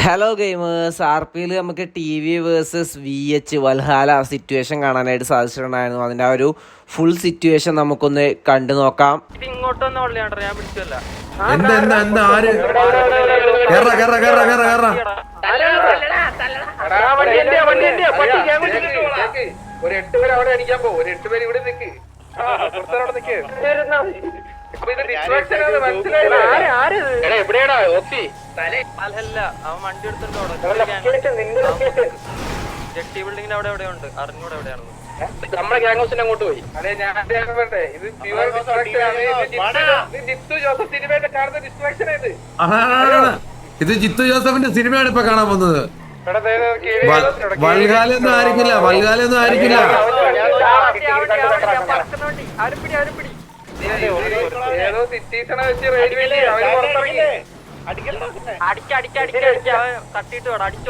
Hello gamers, ആർ പിയിൽ നമുക്ക് T V versus VH Valhalla situation കാണാനായിട്ട് സാധിച്ചിട്ടുണ്ടായിരുന്നു. അതിൻ്റെ ആ ഒരു ഫുൾ സിറ്റുവേഷൻ നമുക്കൊന്ന് കണ്ടു നോക്കാം. ഒരു 8 പേര് അവിടെ അടിക്കാൻ പോകും, ഒരു 8 പേര് ഇവിടെ നിൽക്ക്. എവിടെയാടാ ഓക്സി? അവൻ വണ്ടി എടുത്തിട്ടുണ്ട് ജെട്ടി ബിൽഡിങ്ങിന്റെ അവിടെ എവിടെയുണ്ട്, അറിഞ്ഞൂടെ എവിടെയാണെന്ന്. നമ്മുടെ ഗ്യാങ് ഹൗസിന് അങ്ങോട്ട് പോയി. അതെ, ഞാൻ പറഞ്ഞേ, ഇത് പ്യുവർ ഡിസ്ട്രാക്ഷൻ ആണ്. ജിത്തു ജോസഫ് സിനിമയുടെ കാണുന്ന ഡിസ്ട്രാക്ഷൻ ഇത്. ഇത് ജിത്തു ജോസഫിന്റെ സിനിമയാണ് ഇപ്പൊ കാണാൻ പോകുന്നത്. വൽഹാലൊന്നും ആയിരിക്കില്ല, വൽഹാലൊന്നും ആയിരിക്കില്ല. ഏതോ സിറ്റീസണെ വെച്ച് റെയിൽവേയില് അവര് പുറത്തിറങ്ങി. തട്ടിട്ട് വേണം, അടിച്ചു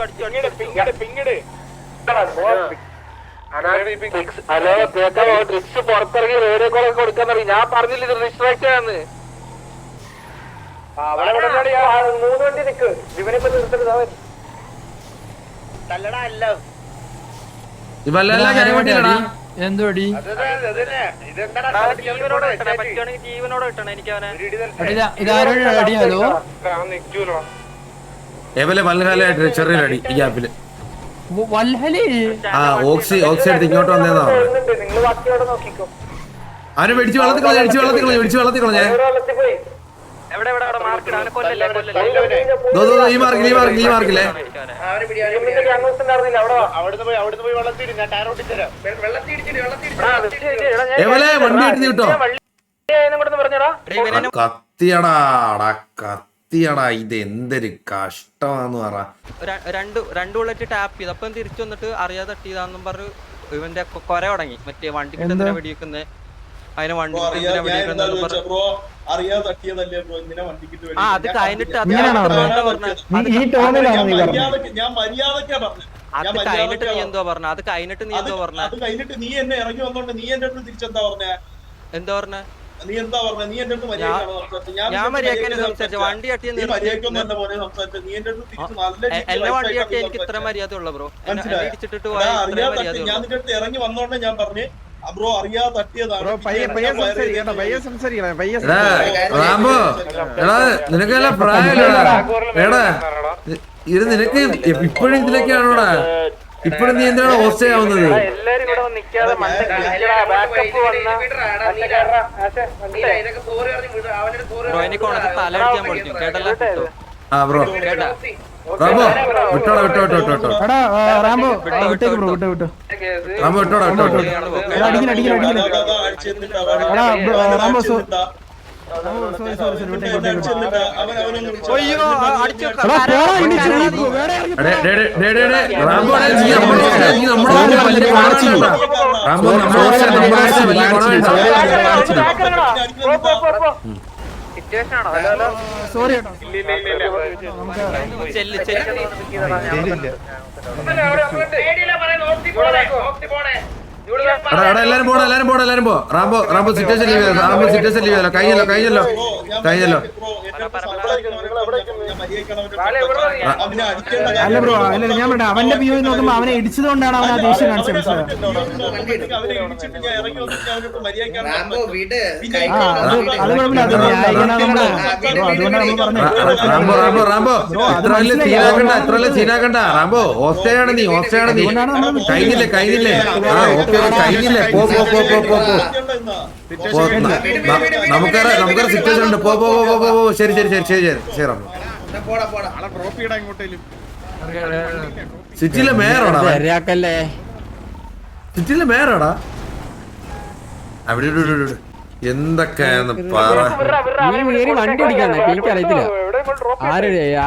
ഹലോ കേൾക്കാമോ? ഡ്രിക്സ് പുറത്തിറങ്ങി റേഡിയോ കോളൊക്കെ കൊടുക്കാൻ തുടങ്ങി. ഞാൻ പറഞ്ഞില്ല ഇത് ഡിസ്ട്രാക്ഷൻ ആണ്. 3 വണ്ടി നിക്ക്, ഇവനിപ്പോ നിർത്തരുത്. എന്തുപടി ജീവനോട് കിട്ടണം എനിക്ക് അവനെ. ഹലോ എവലെ വൽഹാലായിട്ട് ചെറിയൊരു അടി ഈ ഗ്യാപ്പില്. വൽഹലേ ഓക്സി എടുത്ത് ഇങ്ങോട്ട് വന്നേന്നാ നിങ്ങൾ ബാക്കിയോടെ നോക്കിക്കോ. അവനെ വെടിച്ച് വെള്ളത്തിൽ കളഞ്ഞ എവിടെ മാർക്കിടാ, കൊല്ലല്ലേ ഈ മാർക്കില്ലേ എവലെ വണ്ടി എടുത്ത് കിട്ടോ. കത്തിയടാ ഇത് എന്തൊരു കഷ്ടമാന്ന് പറ. രണ്ട് ബുള്ളറ്റ് ടാപ്പ് ചെയ്ത് അപ്പം തിരിച്ചു വന്നിട്ട് അറിയാതെ തട്ടിയതാന്നും പറഞ്ഞു ഇവന്റെ കൊര തുടങ്ങി. മറ്റേ വണ്ടി വെടിവെക്കുന്നത് അതിനെ വണ്ടി അത് കഴിഞ്ഞിട്ട് നീ എന്തോ പറഞ്ഞ നീ എന്നെ ഇറങ്ങി വന്നോണ്ട് നീ എന്റെ അടുത്ത് തിരിച്ചെന്താ പറഞ്ഞ? എന്താ പറഞ്ഞ? നീ എന്താ പറഞ്ഞ? നീ എന്റെ അടുത്ത് ഞാൻ മര്യാദക്കാണ് സംസാരിച്ച. വണ്ടി തട്ടി എന്നെ വണ്ടി തട്ടി എനിക്ക് ഇത്ര മര്യാദ ഉള്ള ബ്രോ. ഇടിച്ചിട്ടിട്ട് ഞാൻ നിന്റെ അടുത്ത് ഇറങ്ങി വന്നോണ്ട് ഞാൻ പറഞ്ഞ് ബ്രോ അറിയാതെ തട്ടിയതാണ്. റാംബോ എടാ നിനക്ക് നല്ല പ്രായമില്ലടാ. എടാ ഇത് നിനക്ക് ഇപ്പോഴും ഇതിലൊക്കെയാണോടാ? ഇപ്പോഴും നീ എന്തിനാണ് ഹോസ്റ്റ് ആവുന്നത്? എല്ലാരും ഇവിടെ നിക്കാതെ തല അടിക്കാൻ പഠിച്ചു കേട്ടല്ലോ. ആ ബ്രോ റാംബോ വിട്ടോടാ റാംബോ വിട്ടേക്ക് ബ്രോ വിട്ടോ റാംബോ വിട്ടോടാ റാംബോ സോറി എല്ലാരും പോ. റാംബോ സിറ്റുവേഷൻ ലീവ് ചെയ്തല്ലോ. കഴിഞ്ഞല്ലോ അല്ല ബ്രോ അല്ല ഞാൻ പറഞ്ഞ അവന്റെ വ്യൂ നോക്കുമ്പോ അവനെ ഇടിച്ചതുകൊണ്ടാണ് അവൻ ആ ദേഷ്യം കാണിച്ചത്. അത് കുഴപ്പമില്ല, അത് അതുകൊണ്ടാണ് നമ്മൾ പറഞ്ഞത്. റാംബോ ഇത്ര വലിയ സീനാക്കണ്ട. റാംബോ ഹോസ്റ്റയാണ് നീ. കഴിഞ്ഞില്ലേ നമുക്കൊരു സിറ്റുവേഷൻ ഉണ്ട്. പോ ശരി റാംബോ. സിറ്റിയിലെ മേയറാടാ അവിടെ എന്തൊക്കെയാന്ന് പറ. വണ്ടി ഓടിക്കാണ് എനിക്കറിയത്തില്ല.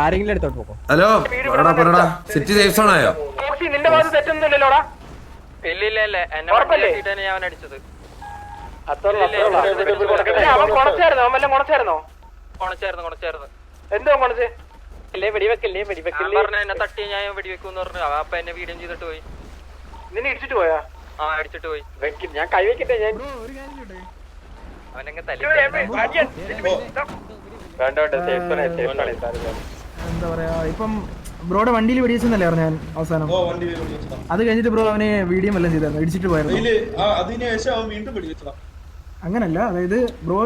ആരെങ്കിലും എടുത്തോട്ട് പോകും. ഹലോ പറടാ സിറ്റി സേഫ് സോൺ ആയോ? നിന്റെ ഭാഗത്ത് തെറ്റൊന്നുമില്ലല്ലോടാ. ഇല്ല എന്നെ ഞാൻ അടിച്ചത്. അവൻ കൊണച്ചായിരുന്നോ? എന്തോ കൊണച്ചേ? വെടിവെക്കല്ലേ പറഞ്ഞ എന്നെ തട്ടി ഞാൻ വെടിവെക്കൂന്ന് പറഞ്ഞു. അപ്പൊ എന്നെ വീഡിയോ ചെയ്തിട്ട് പോയി. നിന്നെ ഇടിച്ചിട്ട് പോയാ? ആ അടിച്ചിട്ട് പോയി. ഞാൻ കൈവെക്കട്ടെ. ഞാൻ അവനങ്ങ് തല്ലി. എന്താ പറയാ ഇപ്പം ബ്രോയുടെ വണ്ടിയിൽ വെടിവെച്ചെന്നല്ലേ പറഞ്ഞു ഞാൻ അവസാനം. ഓ വണ്ടി വെടിവെച്ചതാ. അത് കഴിഞ്ഞിട്ട് ബ്രോ അവനെ വീഡിയോ എല്ലാം ചെയ്തായിരുന്നു, ഇടിച്ചിട്ട് പോയിരുന്നു. അതിനുശേഷം അവൻ വീണ്ടും വെടിവെച്ചതാ. അങ്ങനല്ല, അതായത് ബ്രോ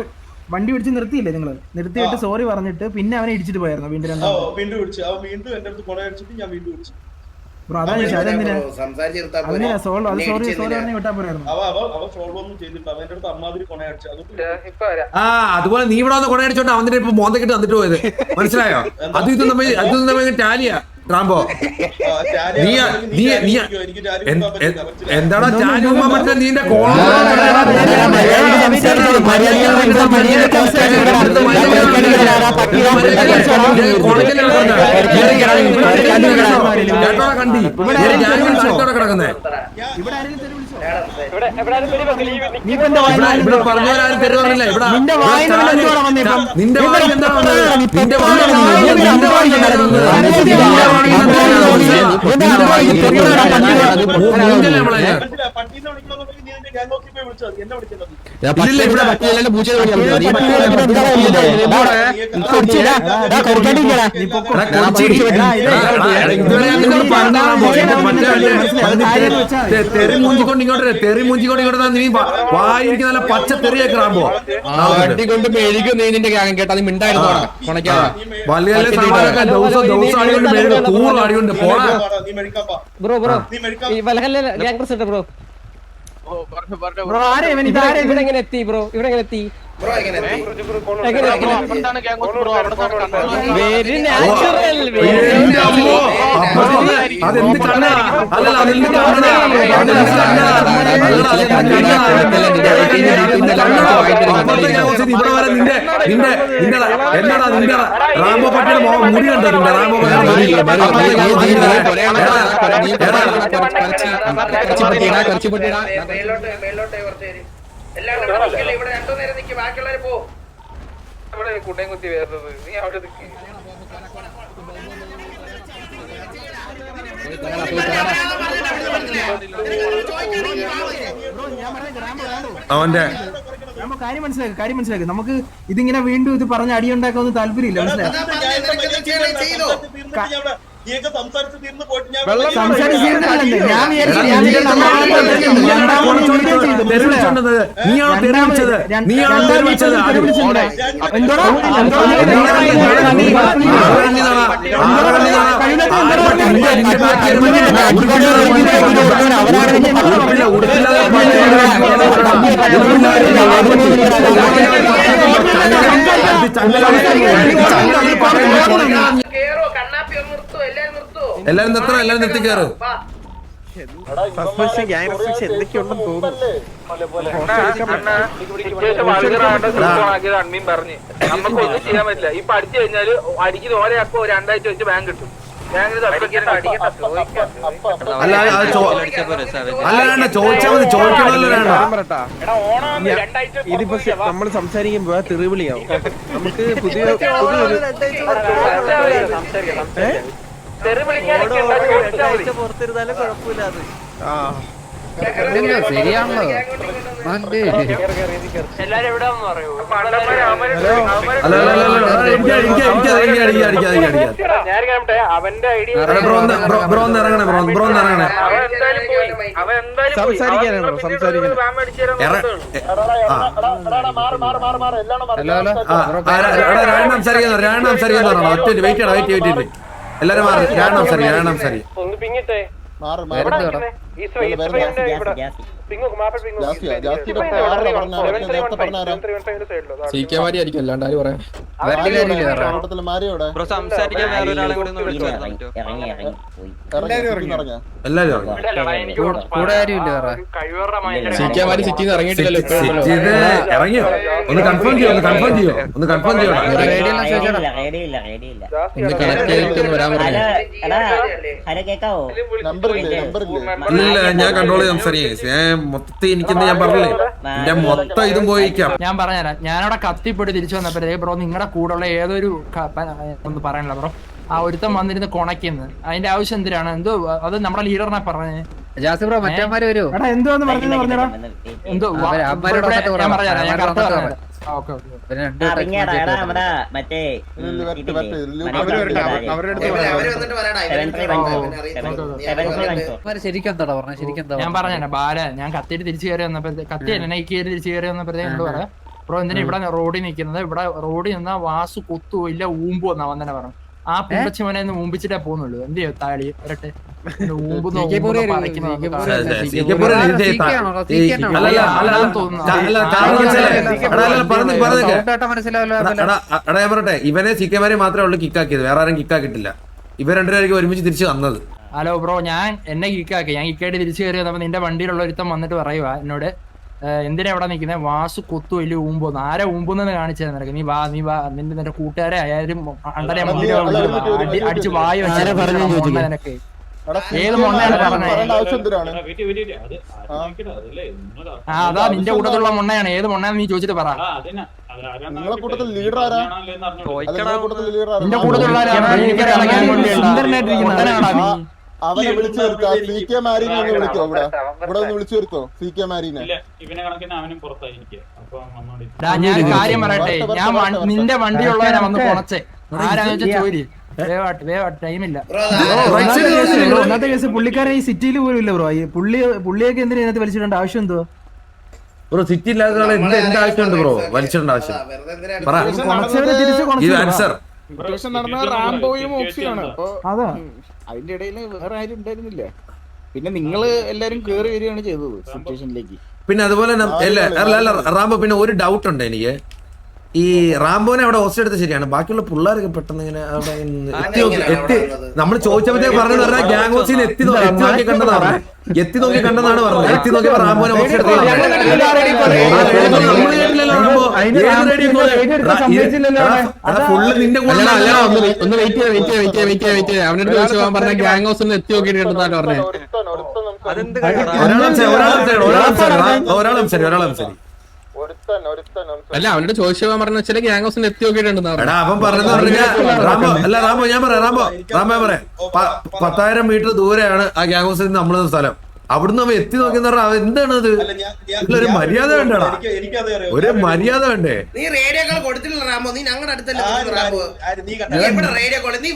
വണ്ടി പിടിച്ച് നിർത്തിയില്ലേ നിങ്ങൾ, നിർത്തിയിട്ട് സോറി പറഞ്ഞിട്ട് പിന്നെ അവനെ ഇടിച്ചിട്ട് പോയിരുന്നു വീണ്ടും രണ്ടാമത്. വീണ്ടും വിളിച്ചു, അവൻ വീണ്ടും എന്റെ അടുത്ത് കൊണ അടിച്ചിട്ട് ഞാൻ വീണ്ടും വിളിച്ചു. ബ്രോ അതാ ചോദിച്ചത്, അതെന്തിനാ അതിനാ സോൾവ്, അത് സോറി പറഞ്ഞ് വിട്ടാ പോരായിരുന്നു. അവൻ സോൾവ് ഒന്നും ചെയ്തിട്ട് അവൻ എന്റെ അടുത്ത് അമ്മാതിരി കൊണ അടിച്ചു. അതുപോലെ നീ ഇവിടെ വന്ന് കൊണയടിച്ചോണ്ട് അവന്റെ ഇപ്പൊ മോന്തക്കിട്ട് വന്നിട്ട് പോയത് മനസ്സിലായോ? അതും തമ്മിൽ ടാലിയാ റാംബോ. എന്താടാ ചാനുമ്മ മറ്റേ നീന്റെ കണ്ടി കിടക്കുന്നേ ഇവിടെ പറഞ്ഞവരാരും തെരു പറഞ്ഞില്ല. ഇവിടെ നിന്റെ വായിൽ എന്താ വന്നത്? നിന്റെ വായിൽ തെറി മൂഞ്ചിക്കൊണ്ട് ഇങ്ങോട്ട് നീ വായിരിക്കും നല്ല പച്ച തെറിയേക്കാകുമ്പോ വണ്ടി കൊണ്ട് മേടിക്കും നീ നിന്റെ ഗ്യാങ് കേട്ടാ നീ മിണ്ടായിരുന്നു വലിയ ദിവസം അടികൊണ്ട് മേടിക്കും, കൂറ് അടികൊണ്ട് പോണ. ബ്രോ ഈ വലഹല്ല ഗ്യാങ് പ്രസ് ഇട്ട ബ്രോ. ഇവിടെ എങ്ങനെ എത്തി ബ്രോ? ഇവിടെ എങ്ങനെ എത്തി? Very natural. അതെന്ത് കണ്ണാ? അല്ലല്ല അതെന്ത് കണ്ണാ? ഇവിടെ വരെ നിന്റെ എന്നാടാ നിന്റെ റാംബോ പട്ടിയുടെ മുടി കണ്ടോ? നിന്റെ റാംബോ കുട്ടയും കുത്തി വരുന്നത് നീ അവിടെ നിൽക്കി. അവന്റെ കാര്യം മനസ്സിലാക്കി. നമുക്ക് ഇതിങ്ങനെ വീണ്ടും ഇത് പറഞ്ഞ് അടിയുണ്ടാക്കാനൊന്നും താല്പര്യമില്ല, മനസ്സിലായി? എല്ലാരും നിർത്തി കയറും. അണ്ണീൻ പറഞ്ഞ് നമുക്കൊന്നും ചെയ്യാൻ പറ്റില്ല. ഇപ്പൊ അടിച്ചു കഴിഞ്ഞാല് അടിക്കുന്ന ഓരോ രണ്ടാഴ്ച വെച്ച് ബാങ്ക് കിട്ടും. ഇതിപ്പോ നമ്മൾ സംസാരിക്കുമ്പോ തെറിവിളിയാവും. നമുക്ക് പുതിയ പുറത്തിരുന്നാലും കുഴപ്പമില്ല. അത് ശരിയാണല്ലോ. എല്ലാരും എവിടെ പറയൂ. അവന്റെ ഐഡിയ എല്ലാരും സംസാരിക്കും. ഒന്ന് പിങ്ങിട്ടെ ആയിരിക്കും അല്ലാണ്ട് ആര് പറയാം. സംസാരിക്കാൻ വേറൊരാളെ കൂടെ സിറ്റിന്ന് ഇറങ്ങിയിട്ടില്ലല്ലോ. ഇറങ്ങിയോ? ഒന്ന് കൺഫേം ചെയ്യോ? വരാൻ പറഞ്ഞു. ഇല്ല ഞാൻ കൺട്രോൾ ചെയ്ത് സംസാരിക്കാം. മൊത്തത്തിൽ എനിക്കെന്ന് ഞാൻ പറഞ്ഞില്ലേ, എന്റെ മൊത്തം ഇതും പോയിക്കാം. ഞാൻ പറഞ്ഞുതരാം. ഞാനവിടെ കത്തിപ്പൊടി തിരിച്ചു വന്നപ്പോഴേ ബ്രോ നിങ്ങളുടെ കൂടെയുള്ള ഏതൊരു ഒന്ന് പറയാനില്ല ബ്രോ, ആ ഒരുത്തം വന്നിരുന്ന് കൊണക്കുന്നു. അതിന്റെ ആവശ്യം എന്തിനാണ്? എന്തോ അത് നമ്മുടെ ലീഡറിനെ പറഞ്ഞേ. ജാസി ബ്രോ മറ്റന്മാര് വരൂ. എന്തോ പറഞ്ഞോ. എന്തോ ഞാൻ പറഞ്ഞുതരാം. ഞാൻ കറക്റ്റ് പറഞ്ഞുതരാം. ഓക്കെ. മറ്റേ ഞാൻ പറഞ്ഞ ബാല ഞാൻ കത്തിയിട്ട് തിരിച്ചു കയറി വന്നപ്പോഴത്തെ കത്തി എന്നെ കയറി തിരിച്ചു കയറി വന്നപ്പോഴത്തേക്ക് എന്നോട് പറയാം ബ്രോ എന്തിനാ ഇവിടെ റോഡിൽ നിൽക്കുന്നത് ഇവിടെ റോഡിൽ നിന്നാ വാസു കൊത്തുവോ ഇല്ല ഊമ്പോ എന്നാ വന്നെ പറഞ്ഞു ആ പുമ്പച്ചി മോനെ ഒന്ന് ഊമ്പിച്ചിട്ടേ പോകുന്നുള്ളൂ എന്ത് ചെയ്യും താളി വരട്ടെ പറട്ടെ ഇവനെ സിക്കമാരെ മാത്രമേ ഉള്ളൂ കിക്കാക്കിയത് വേറെ ആരും കിക്കാക്കിട്ടില്ല ഇവർ രണ്ടുപേരും ഒരുമിച്ച് തിരിച്ചു വന്നത്. ഹലോ ബ്രോ ഞാൻ എന്നെ കിക്കാക്കി ഞാൻ കിക്കായിട്ട് തിരിച്ചു കയറി വന്നപ്പോ നിന്റെ വണ്ടിയിലുള്ള ഒരുത്തം വന്നിട്ട് പറയുക എന്നോട് എന്തിനാ എവിടെ നിൽക്കുന്നത് വാസു കൊത്തു വലിയ ഊമ്പോന്ന് ആരെ ഊമ്പുന്നെന്ന് കാണിച്ചു നിനക്ക് നീ വാ നിന്റെ കൂട്ടുകാരെ ആയാലും അണ്ടരെ അടിച്ച് വായ വെച്ച നിനക്ക് ഏത് മൊണ്ണയാണ് പറഞ്ഞത്? അതാ നിന്റെ കൂട്ടത്തിലുള്ള മൊണ്ണയാണ് ഏത് മൊണ്ണയാന്ന് നീ ചോദിച്ചിട്ട് പറ. നിന്റെ കൂട്ടത്തിലുള്ള അവനെ വിളിച്ചു വരുത്തോ CK മാരിനെ ഒന്ന് വിളിക്കോ ഇവിടെ ഒന്ന് വിളിച്ചു വരുത്തോ CK മാരിനെ. ഞാൻ കാര്യം പറയട്ടെ ഞാൻ നിന്റെ വണ്ടിയുള്ളവരെ വന്ന് പൊണച്ചേ ആരാന്ന് വെച്ചാൽ ചോദ്യം ടൈമില്ല. ഒന്നാമത്തെ കേസ് പുള്ളിക്കാരെ ഈ സിറ്റിയിൽ പോലും ഇല്ല ബ്രോ. പുള്ളിയൊക്കെ എന്തിനാ ഇതിനകത്ത് വലിച്ചിടേണ്ട ആവശ്യം എന്തോ ബ്രോ? സിറ്റി ഇല്ലാത്ത എന്ത് ആവശ്യമുണ്ട് ബ്രോ വലിച്ചിടേണ്ട ആവശ്യം? നടന്ന റാംബോയും ഓപ്ഷനാണ്. അപ്പൊ അതിന്റെ ഇടയിൽ വേറെ ആരും ഉണ്ടായിരുന്നില്ല. പിന്നെ നിങ്ങള് എല്ലാരും കേറി വരികയാണ് ചെയ്തത് സിറ്റുവേഷനിലേക്ക്. പിന്നെ അതുപോലെ റാംബോ പിന്നെ ഒരു ഡൗട്ട് ഉണ്ട് എനിക്ക്. ഈ റാംബോനെ അവിടെ ഹോസ്റ്റ് എടുത്ത് ശരിയാണ്, ബാക്കിയുള്ള പിള്ളേരൊക്കെ പെട്ടെന്ന് ഇങ്ങനെ അവിടെ നമ്മൾ ചോദിച്ചപ്പോഴത്തേക്ക് പറഞ്ഞെന്ന് പറഞ്ഞാൽ ഗ്യാങ് ഹൗസിൽ എത്തി നോക്കി കണ്ടതാണ് പറഞ്ഞത്. എത്തി നോക്കിയപ്പോ റാംബോനെ ഹോസ്റ്റ് എടുത്ത് ഫുള്ള് നിന്റെ കൂടെ ഒരാളും ശരി അല്ല അവനോട് ചോദിച്ചു പോകാൻ പറഞ്ഞ ചില ഗ്യാങ് ഹൗസിൽ എത്തി നോക്കിയിട്ടുണ്ടെന്ന് അവൻ പറഞ്ഞെന്ന് പറഞ്ഞാൽ റാംബോ ഞാൻ പറയാം 10,000 മീറ്റർ ദൂരെയാണ് ആ ഗ്യാങ് ഹൗസിൽ നിന്ന് നമ്മളെ സ്ഥലം. അവിടുന്ന് അവൻ എത്തി നോക്കിയെന്ന് പറഞ്ഞാൽ അവൻ എന്താണ് അത്? ഒരു മര്യാദ വേണ്ടടാ, ഒരു മര്യാദ വേണ്ടേ? നീ റേഡിയോ കോൾ കൊടുത്തില്ല റാംബോ, നീ ഞങ്ങളുടെ അടുത്തല്ലേ റാംബോ. നീ എവിടെ റേഡിയോ കോൾ? നീ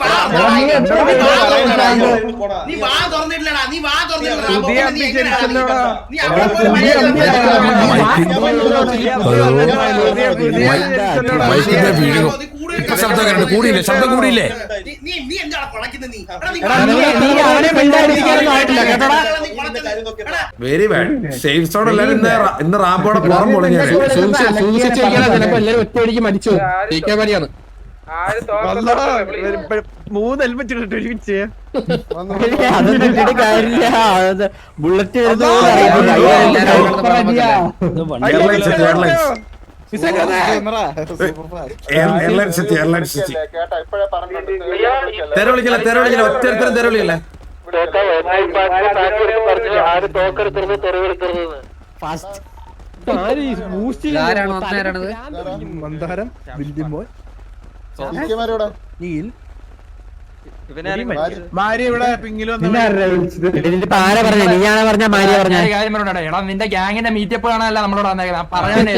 വാ തുറന്നിട്ടില്ലടാ, നീ വാ തുറന്നിട്ടില്ല റാംബോ. നീ അവിടെ ശബ്ദം കൂടിയില്ലേ? നീ എന്താണ് കുളക്കുന്നത്? നീ വെരി ബാഡ്. സേഫ് സോൺ എല്ലാവരും ഇന്ന് റാംബോടെ പുറം പൊളിഞ്ഞു. എല്ലാരും ഒറ്റയടിക്ക് മരിച്ചു. ാണ് 3 ഹെൽമെറ്റ് ഇട്ടിട്ട് ഒരുമിച്ച് ബുള്ളറ്റ് തെരവിളിക്കല ഒറ്റ തെരവിളിക്കല്ലേ? മന്ദാരം വില്യം ബോയ് നീൽ നിന്റെ ഗ്യാങ്ങിന്റെ മീറ്റപ്പ് കാണാനല്ല നമ്മളോട് വന്നേക്കുന്നത്. പറയാനേ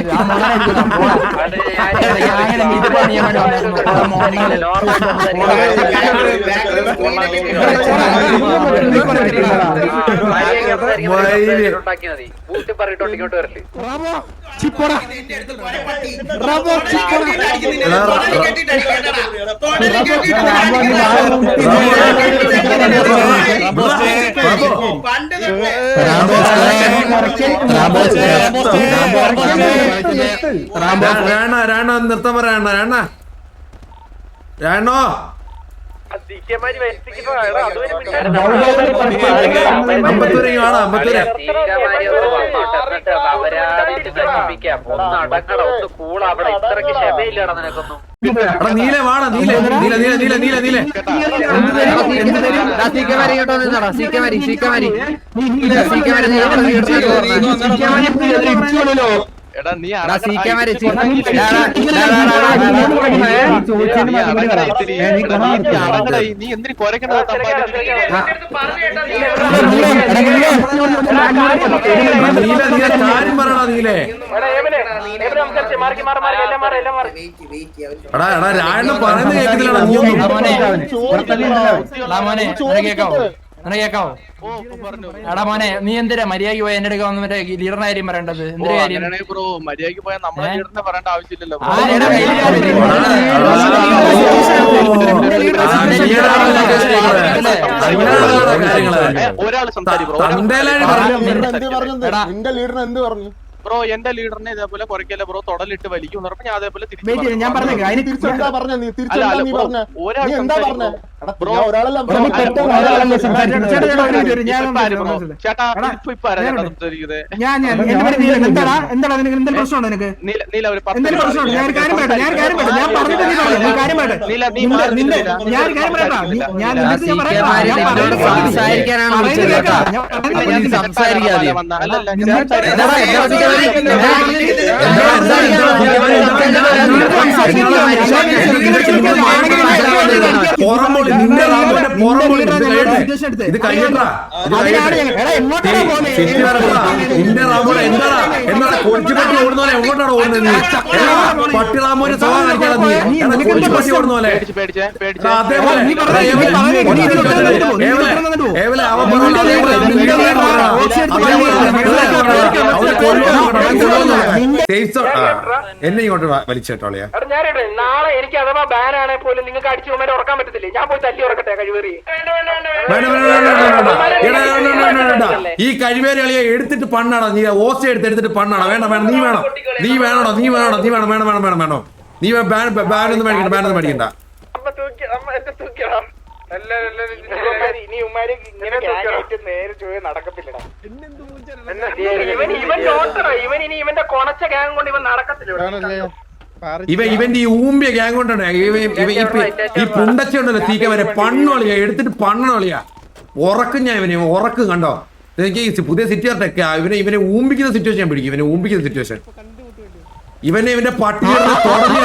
നിർത്താൻ പറയണ രാണോ നീല വാണ നീല നീല നീല നീല നീല നീല എടാ നീ നീ എന്തിനു കൊരക്കണത് കാര്യം പറയണ നീലേ എടാ എടാ രായണ്ണ പറയുന്നത് കേൾക്കുന്നില്ലടാ നീ ഒന്നും കേക്കാവോ എടാ മോനെ നീ എന്തിനാ മര്യാദക്ക് പോയി എന്റെ അടുക്ക വന്ന് മറ്റേ ലീഡറിന്റെ കാര്യം പറയേണ്ടത് എന്തൊരു കാര്യം ബ്രോ മര്യാദക്ക് പോയാൽ നമ്മളെ ലീഡറിനെ പറയേണ്ട ആവശ്യമില്ലല്ലോ ഒരാൾ നിന്റെ ലീഡറിന് എന്ത് പറഞ്ഞു ബ്രോ എന്റെ ലീഡറിനെ ഇതേപോലെ കുറയ്ക്കല്ല ബ്രോ തൊടലിട്ട് വലിക്കും എന്ന് പറഞ്ഞപ്പോൾ ഞാൻ അതേപോലെ ഞാൻ പറഞ്ഞു തിരിച്ചെന്താ പറഞ്ഞ നീ തിരിച്ചെന്താ നീ പറഞ്ഞ നീ എന്താ പറഞ്ഞ ബ്രോ ഒരാളെല്ലാം ചേട്ടാ ഇപ്പൊ സംസാരിക്കുന്നത് ഇത് കഴിഞ്ഞിട്ടാ നിന്റെ റാമോനെ എന്താടാ എന്താടാ കൊച്ചുപറ്റി ഓടുന്ന പോലെ എങ്ങോട്ടാണ് ഓടുന്നത് നീ പട്ടി റാമോനെ സഭ കാണിക്കാതെ നീ കൊച്ചുപറ്റി ഓടുന്ന പോലെ അതേപോലെ എന്നെ ഇങ്ങോട്ട് വലിച്ചേട്ടോളിയാ നാളെ എനിക്ക് അഥവാ ബാൻ ആണെങ്കിൽ പോലും നിങ്ങൾക്ക് അടിച്ചു പോകുമ്പോൾ ഉറക്കാൻ പറ്റത്തില്ലേ? ഞാൻ പോയി തല്ലി ഉറക്കട്ടെ കഴിവേറി? ഈ കഴിവേറി കളിയെ എടുത്തിട്ട് പണ്ണാടാ നീ ഓസ എടുത്തിട്ട് പണ്ണാടാ വേണ്ട വേണം നീ വേണം നീ വേണോടോ നീ വേണോടോ നീ വേണം വേണം വേണം വേണം വേണോ നീ ബാനൊന്നും മേടിക്കണ്ട ബാനൊന്നും മേടിക്കണ്ട ഇവന്റെ കൊണച്ച ഗ്യാങ് കൊണ്ട് ഇവൻ നടക്കത്തില്ല. ഇവന്റെ ഈ ഊമ്പിയ ഗ്യാങ് കൊണ്ടാണ് ഈ പുണ്ടച്ച ഉണ്ടല്ലോ തീക്ക വരെ പണ്ണോളിയാ എടുത്തിട്ട് പണ്ണോളിയാ ഉറക്കും ഞാൻ ഇവനെ ഉറക്കും കണ്ടോ എനിക്ക് പുതിയ സിറ്റി ആർട്ടൊക്കെ ഇവനെ ഊമ്പിക്കുന്ന സിറ്റുവേഷൻ ഞാൻ പിടിക്കും ഇവനെ ഊമ്പിക്കുന്ന സിറ്റുവേഷൻ ഇവന്റെ പട്ടിയെ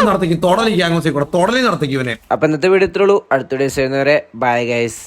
നടത്തിക്കും തൊടലി ഗ്യാങ് കൂടെ തൊടലി നടത്തിക്കും ഇവനെ. അപ്പൊ ഇന്നത്തെ വീഡിയോ ഇത്രയുള്ളൂ. അടുത്ത വീഡിയോസ് വരുന്നവരെ ബൈ ഗൈസ്.